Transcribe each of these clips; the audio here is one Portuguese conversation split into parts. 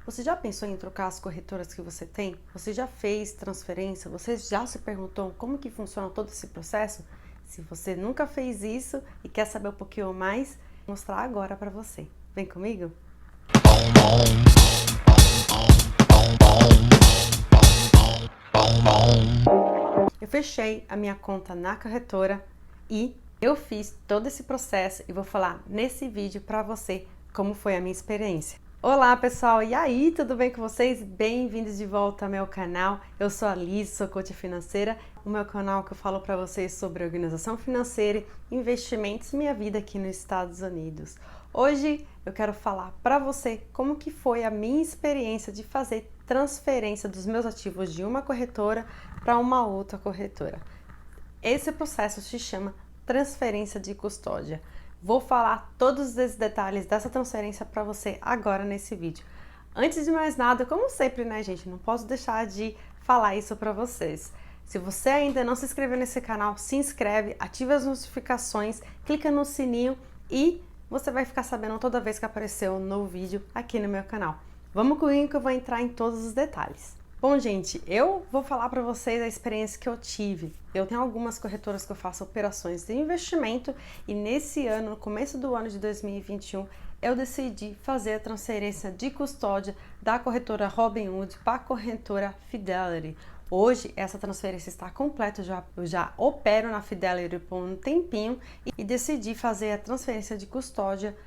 Você já pensou em trocar as corretoras que você tem? Você já fez transferência? Você já se perguntou como que funciona todo esse processo? Se você nunca fez isso e quer saber um pouquinho mais, vou mostrar agora para você. Vem comigo? Eu fechei a minha conta na corretora e eu fiz todo esse processo e vou falar nesse vídeo para você como foi a minha experiência. Olá pessoal, e aí, tudo bem com vocês? Bem-vindos de volta ao meu canal. Eu sou a Liz, sou coach financeira, o meu canal que eu falo para vocês sobre organização financeira, investimentos e minha vida aqui nos Estados Unidos. Hoje eu quero falar para você como que foi a minha experiência de fazer transferência dos meus ativos de uma corretora para uma outra corretora. Esse processo se chama transferência de custódia. Vou falar todos os detalhes dessa transferência para você agora nesse vídeo. Antes de mais nada, como sempre, né, gente, não posso deixar de falar isso para vocês. Se você ainda não se inscreveu nesse canal, se inscreve, ativa as notificações, clica no sininho e você vai ficar sabendo toda vez que aparecer um novo vídeo aqui no meu canal. Vamos comigo que eu vou entrar em todos os detalhes. Bom, gente, eu vou falar para vocês a experiência que eu tive. Eu tenho algumas corretoras que eu faço operações de investimento e nesse ano, no começo do ano de 2021, eu decidi fazer a transferência de custódia da corretora Robinhood para a corretora Fidelity. Hoje, essa transferência está completa, eu já opero na Fidelity por um tempinho e decidi fazer a transferência de custódia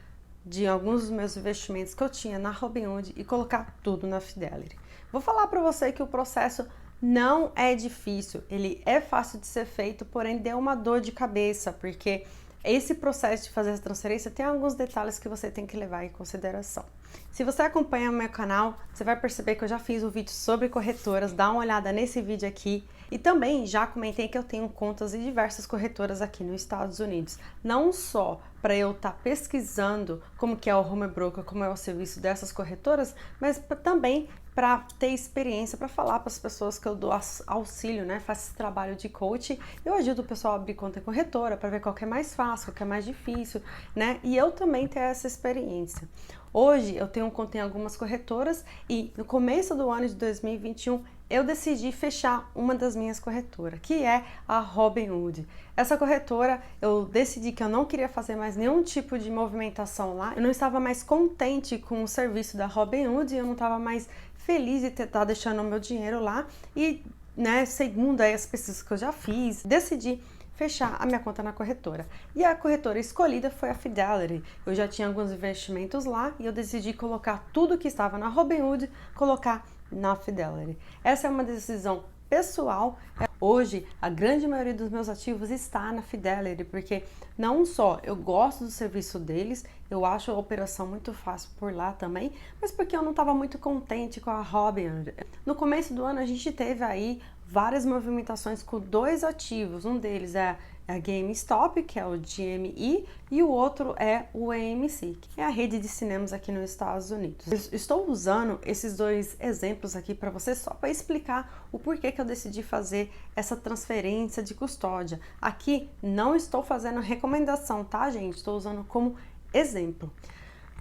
de alguns dos meus investimentos que eu tinha na Robinhood e colocar tudo na Fidelity. Vou falar para você que o processo não é difícil, ele é fácil de ser feito, porém deu uma dor de cabeça, porque esse processo de fazer essa transferência tem alguns detalhes que você tem que levar em consideração. Se você acompanha o meu canal, você vai perceber que eu já fiz um vídeo sobre corretoras, dá uma olhada nesse vídeo aqui. E também já comentei que eu tenho contas em diversas corretoras aqui nos Estados Unidos. Não só para eu estar pesquisando como que é o home broker, como é o serviço dessas corretoras, mas também para ter experiência, para falar para as pessoas que eu dou auxílio, né? Faço esse trabalho de coach, eu ajudo o pessoal a abrir conta em corretora para ver qual que é mais fácil, qual que é mais difícil, né? E eu também tenho essa experiência. Hoje eu tenho conta em algumas corretoras e no começo do ano de 2021 eu decidi fechar uma das minhas corretoras, que é a Robinhood. Essa corretora, eu decidi que eu não queria fazer mais nenhum tipo de movimentação lá, eu não estava mais contente com o serviço da Robinhood, eu não estava mais feliz de estar deixando o meu dinheiro lá e, né, segundo aí as pesquisas que eu já fiz, decidi fechar a minha conta na corretora. E a corretora escolhida foi a Fidelity. Eu já tinha alguns investimentos lá e eu decidi colocar tudo que estava na Robinhood, colocar na Fidelity. Essa é uma decisão pessoal. Hoje, a grande maioria dos meus ativos está na Fidelity, porque não só eu gosto do serviço deles, eu acho a operação muito fácil por lá também, mas porque eu não estava muito contente com a Robinhood. No começo do ano, a gente teve aí várias movimentações com dois ativos. Um deles é a GameStop, que é o GME, e o outro é o AMC, que é a rede de cinemas aqui nos Estados Unidos. Eu estou usando esses dois exemplos aqui para você só para explicar o porquê que eu decidi fazer essa transferência de custódia. Aqui não estou fazendo recomendação, tá, gente? Estou usando como exemplo.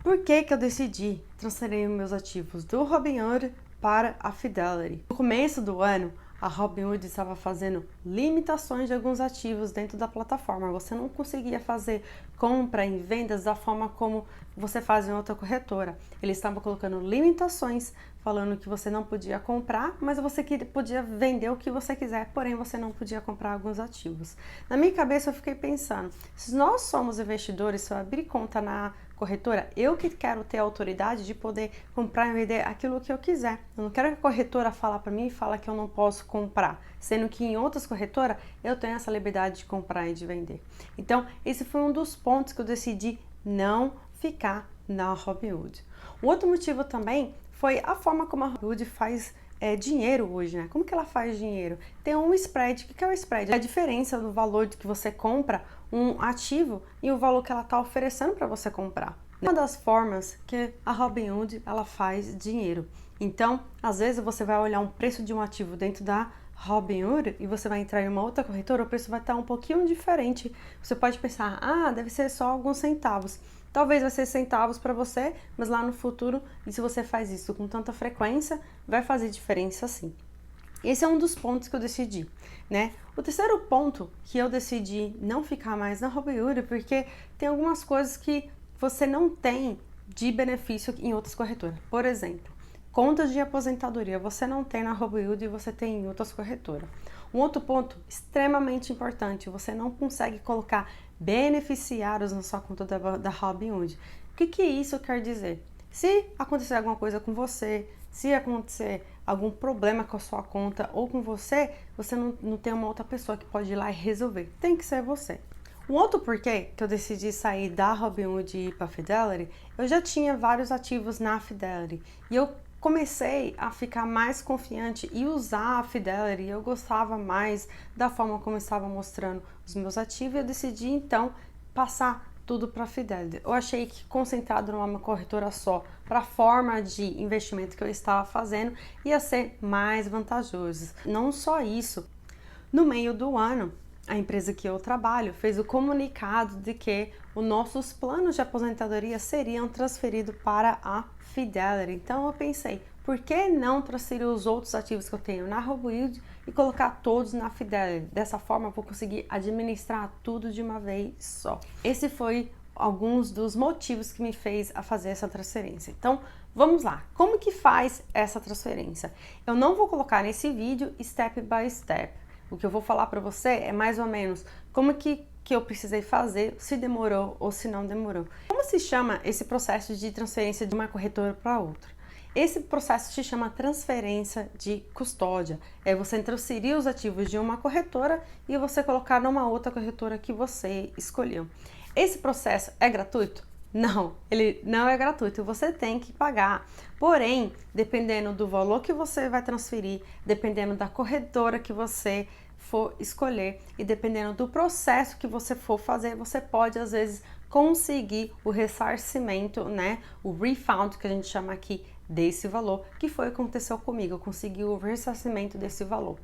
Por que que eu decidi transferir meus ativos do Robinhood para a Fidelity? No começo do ano, a Robinhood estava fazendo limitações de alguns ativos dentro da plataforma. Você não conseguia fazer compra e vendas da forma como você faz em outra corretora. Eles estavam colocando limitações, falando que você não podia comprar, mas você podia vender o que você quiser, porém você não podia comprar alguns ativos. Na minha cabeça eu fiquei pensando, se nós somos investidores, se eu abrir conta na corretora, eu que quero ter a autoridade de poder comprar e vender aquilo que eu quiser. Eu não quero que a corretora fale para mim e fale que eu não posso comprar, sendo que em outras corretoras eu tenho essa liberdade de comprar e de vender. Então, esse foi um dos pontos que eu decidi não ficar na Robinhood. O outro motivo também foi a forma como a Robinhood faz dinheiro hoje, né? Como que ela faz dinheiro? Tem um spread. O que é o spread? É a diferença do valor que você compra um ativo e o valor que ela está oferecendo para você comprar. Uma das formas que a Robinhood ela faz dinheiro. Então, às vezes você vai olhar um preço de um ativo dentro da Robinhood e você vai entrar em uma outra corretora, o preço vai estar um pouquinho diferente. Você pode pensar, deve ser só alguns centavos. Talvez vai ser centavos para você, mas lá no futuro, e se você faz isso com tanta frequência, vai fazer diferença sim. Esse é um dos pontos que eu decidi, né? O terceiro ponto que eu decidi não ficar mais na Robinhood, porque tem algumas coisas que você não tem de benefício em outras corretoras. Por exemplo, contas de aposentadoria você não tem na Robinhood e você tem em outras corretoras. Um outro ponto extremamente importante, você não consegue colocar beneficiários na sua conta da Robinhood. O que isso quer dizer? Se acontecer alguma coisa com você, se acontecer algum problema com a sua conta ou com você, você não tem uma outra pessoa que pode ir lá e resolver. Tem que ser você. Um outro porquê que eu decidi sair da Robinhood e ir para a Fidelity, eu já tinha vários ativos na Fidelity e eu comecei a ficar mais confiante e usar a Fidelity. Eu gostava mais da forma como estava mostrando os meus ativos e eu decidi então passar tudo para a Fidelity. Eu achei que concentrado numa corretora só, para a forma de investimento que eu estava fazendo, ia ser mais vantajoso. Não só isso, no meio do ano, a empresa que eu trabalho fez o comunicado de que os nossos planos de aposentadoria seriam transferidos para a Fidelity. Então eu pensei, por que não transferir os outros ativos que eu tenho na Robinhood e colocar todos na Fidelity? Dessa forma eu vou conseguir administrar tudo de uma vez só. Esse foi alguns dos motivos que me fez a fazer essa transferência. Então vamos lá, como que faz essa transferência? Eu não vou colocar nesse vídeo step by step. O que eu vou falar para você é mais ou menos como que eu precisei fazer, se demorou ou se não demorou. Como se chama esse processo de transferência de uma corretora para outra? Esse processo se chama transferência de custódia. É você transferir os ativos de uma corretora e você colocar numa outra corretora que você escolheu. Esse processo é gratuito? Não, ele não é gratuito, você tem que pagar. Porém, dependendo do valor que você vai transferir, dependendo da corretora que você for escolher e dependendo do processo que você for fazer, você pode às vezes conseguir o ressarcimento, né? O refund que a gente chama aqui desse valor, que foi o que aconteceu comigo, eu consegui o ressarcimento desse valor.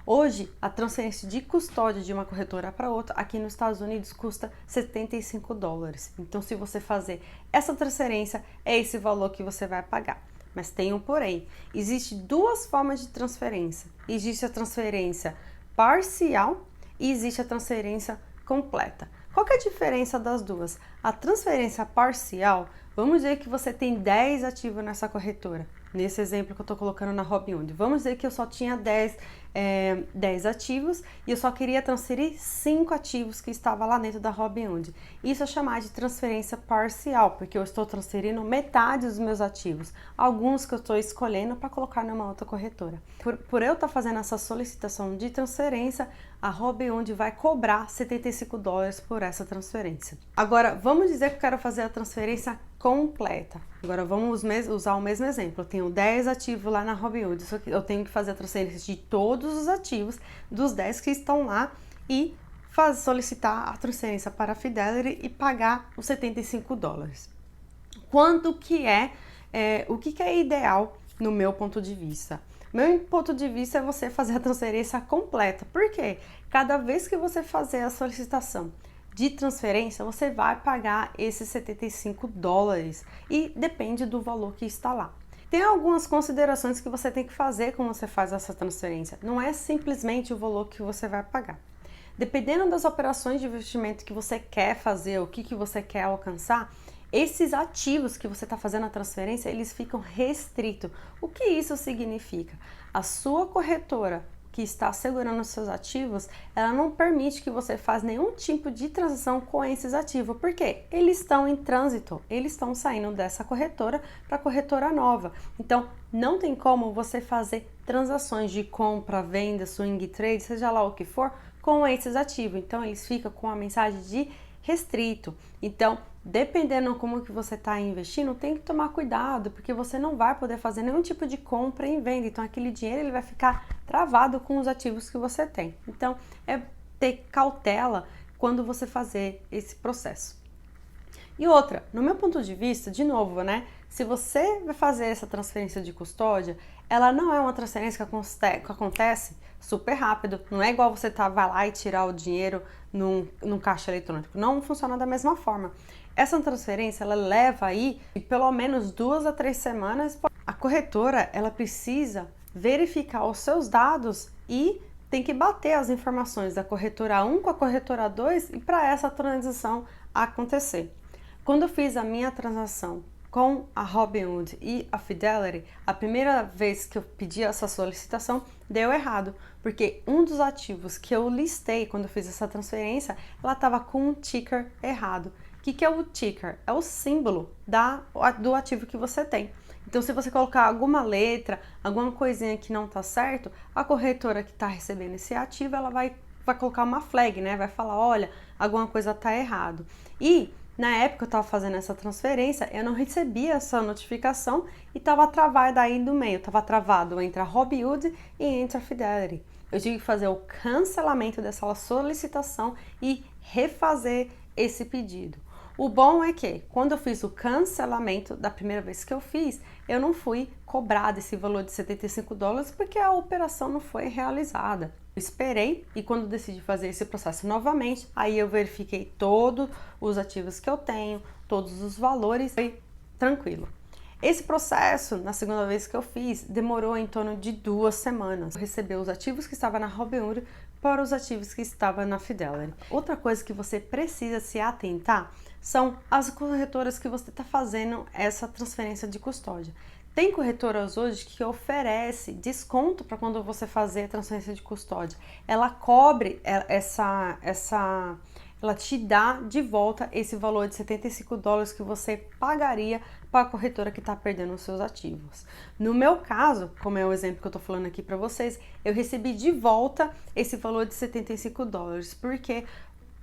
Hoje, a transferência de custódia de uma corretora para outra aqui nos Estados Unidos custa $75. Então, se você fazer essa transferência, é esse valor que você vai pagar. Mas tem um porém, existe duas formas de transferência. Existe a transferência parcial e existe a transferência completa. Qual que é a diferença das duas? A transferência parcial, vamos dizer que você tem 10 ativos nessa corretora. Nesse exemplo que eu estou colocando na Robinhood. Vamos dizer que eu só tinha 10 ativos e eu só queria transferir 5 ativos que estavam lá dentro da Robinhood. Isso é chamado de transferência parcial, porque eu estou transferindo metade dos meus ativos. Alguns que eu estou escolhendo para colocar numa outra corretora. Por eu estar fazendo essa solicitação de transferência, a Robinhood vai cobrar $75 por essa transferência. Agora, vamos dizer que eu quero fazer a transferência completa. Agora vamos usar o mesmo exemplo. Eu tenho 10 ativos lá na Robinhood, só que eu tenho que fazer a transferência de todos os ativos dos 10 que estão lá e solicitar a transferência para a Fidelity e pagar os $75. Quanto que o que é ideal no meu ponto de vista? Meu ponto de vista é você fazer a transferência completa. Por quê? Cada vez que você fazer a solicitação de transferência, você vai pagar esses $75 e depende do valor que está lá. Tem algumas considerações que você tem que fazer quando você faz essa transferência. Não é simplesmente o valor que você vai pagar. Dependendo das operações de investimento que você quer fazer, o que você quer alcançar, esses ativos que você está fazendo a transferência, eles ficam restritos. O que isso significa? A sua corretora que está segurando os seus ativos, ela não permite que você faça nenhum tipo de transação com esses ativos, porque eles estão em trânsito, eles estão saindo dessa corretora para a corretora nova. Então, não tem como você fazer transações de compra, venda, swing trade, seja lá o que for, com esses ativos. Então, eles ficam com a mensagem de restrito. Então, dependendo como que você está investindo, tem que tomar cuidado, porque você não vai poder fazer nenhum tipo de compra e venda. Então, aquele dinheiro ele vai ficar travado com os ativos que você tem. Então, é ter cautela quando você fazer esse processo. E outra, no meu ponto de vista, de novo, né? Se você vai fazer essa transferência de custódia, ela não é uma transferência que acontece super rápido. Não é igual você vai lá e tirar o dinheiro num caixa eletrônico. Não funciona da mesma forma. Essa transferência ela leva aí pelo menos 2 a 3 semanas. A corretora ela precisa verificar os seus dados e tem que bater as informações da corretora 1 com a corretora 2 e para essa transação acontecer. Quando eu fiz a minha transação com a Robinhood e a Fidelity, a primeira vez que eu pedi essa solicitação deu errado, porque um dos ativos que eu listei quando eu fiz essa transferência, ela estava com um ticker errado. O que é o ticker? É o símbolo do ativo que você tem. Então, se você colocar alguma letra, alguma coisinha que não está certo, a corretora que está recebendo esse ativo, ela vai colocar uma flag, né? Vai falar, olha, alguma coisa está errado. E na época eu estava fazendo essa transferência, eu não recebia essa notificação e estava travada aí no meio, estava travado entre a Robinhood e entre a Fidelity. Eu tive que fazer o cancelamento dessa solicitação e refazer esse pedido. O bom é que, quando eu fiz o cancelamento da primeira vez que eu fiz, eu não fui cobrada esse valor de $75 porque a operação não foi realizada. Eu esperei e quando decidi fazer esse processo novamente, aí eu verifiquei todos os ativos que eu tenho, todos os valores, foi tranquilo. Esse processo, na segunda vez que eu fiz, demorou em torno de 2 semanas. Eu recebi os ativos que estavam na Robinhood para os ativos que estavam na Fidelity. Outra coisa que você precisa se atentar são as corretoras que você está fazendo essa transferência de custódia. Tem corretoras hoje que oferece desconto para quando você fazer a transferência de custódia. Ela cobre ela te dá de volta esse valor de $75 que você pagaria para a corretora que está perdendo os seus ativos. No meu caso, como é o exemplo que eu estou falando aqui para vocês, eu recebi de volta esse valor de $75, porque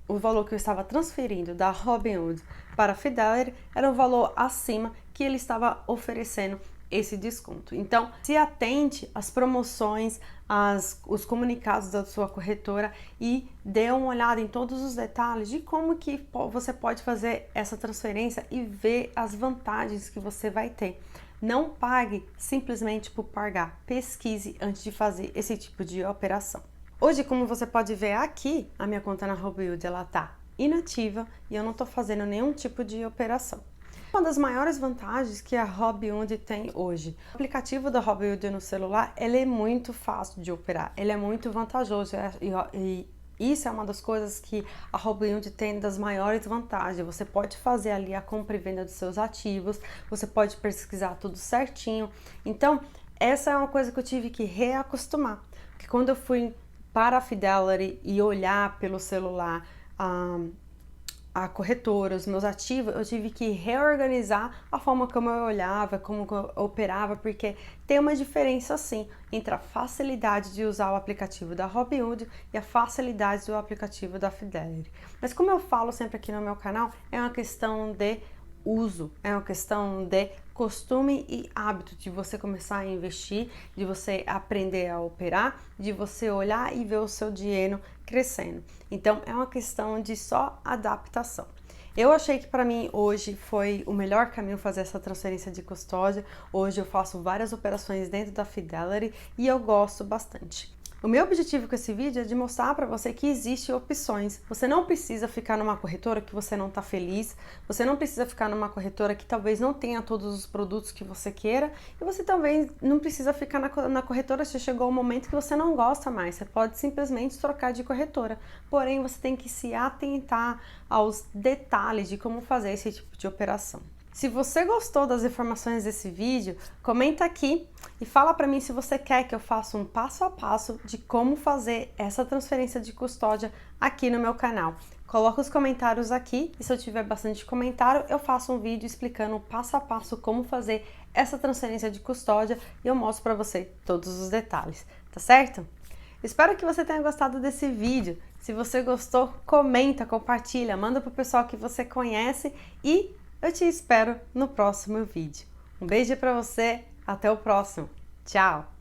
o valor que eu estava transferindo da Robinhood para a Fidelity era um valor acima que ele estava oferecendo esse desconto. Então, se atente às promoções, os comunicados da sua corretora e dê uma olhada em todos os detalhes de como que você pode fazer essa transferência e ver as vantagens que você vai ter. Não pague simplesmente por pagar, pesquise antes de fazer esse tipo de operação. Hoje, como você pode ver aqui, a minha conta na Robinhood ela está inativa e eu não estou fazendo nenhum tipo de operação. Uma das maiores vantagens que a Robinhood tem hoje, o aplicativo da Robinhood no celular, ele é muito fácil de operar, ele é muito vantajoso e isso é uma das coisas que a Robinhood tem das maiores vantagens. Você pode fazer ali a compra e venda dos seus ativos, você pode pesquisar tudo certinho. Então, essa é uma coisa que eu tive que reacostumar, porque quando eu fui para a Fidelity e olhar pelo celular a corretora, os meus ativos, eu tive que reorganizar a forma como eu olhava, como eu operava, porque tem uma diferença sim entre a facilidade de usar o aplicativo da Robinhood e a facilidade do aplicativo da Fidelity. Mas como eu falo sempre aqui no meu canal, é uma questão de uso, é uma questão de costume e hábito de você começar a investir, de você aprender a operar, de você olhar e ver o seu dinheiro crescendo. Então é uma questão de só adaptação. Eu achei que para mim hoje foi o melhor caminho fazer essa transferência de custódia. Hoje eu faço várias operações dentro da Fidelity e eu gosto bastante. O meu objetivo com esse vídeo é de mostrar para você que existem opções. Você não precisa ficar numa corretora que você não está feliz, você não precisa ficar numa corretora que talvez não tenha todos os produtos que você queira, e você também não precisa ficar na corretora se chegou um momento que você não gosta mais. Você pode simplesmente trocar de corretora, porém você tem que se atentar aos detalhes de como fazer esse tipo de operação. Se você gostou das informações desse vídeo, comenta aqui e fala para mim se você quer que eu faça um passo a passo de como fazer essa transferência de custódia aqui no meu canal. Coloca os comentários aqui e se eu tiver bastante comentário, eu faço um vídeo explicando passo a passo como fazer essa transferência de custódia e eu mostro para você todos os detalhes, tá certo? Espero que você tenha gostado desse vídeo. Se você gostou, comenta, compartilha, manda pro pessoal que você conhece e eu te espero no próximo vídeo. Um beijo para você, até o próximo. Tchau!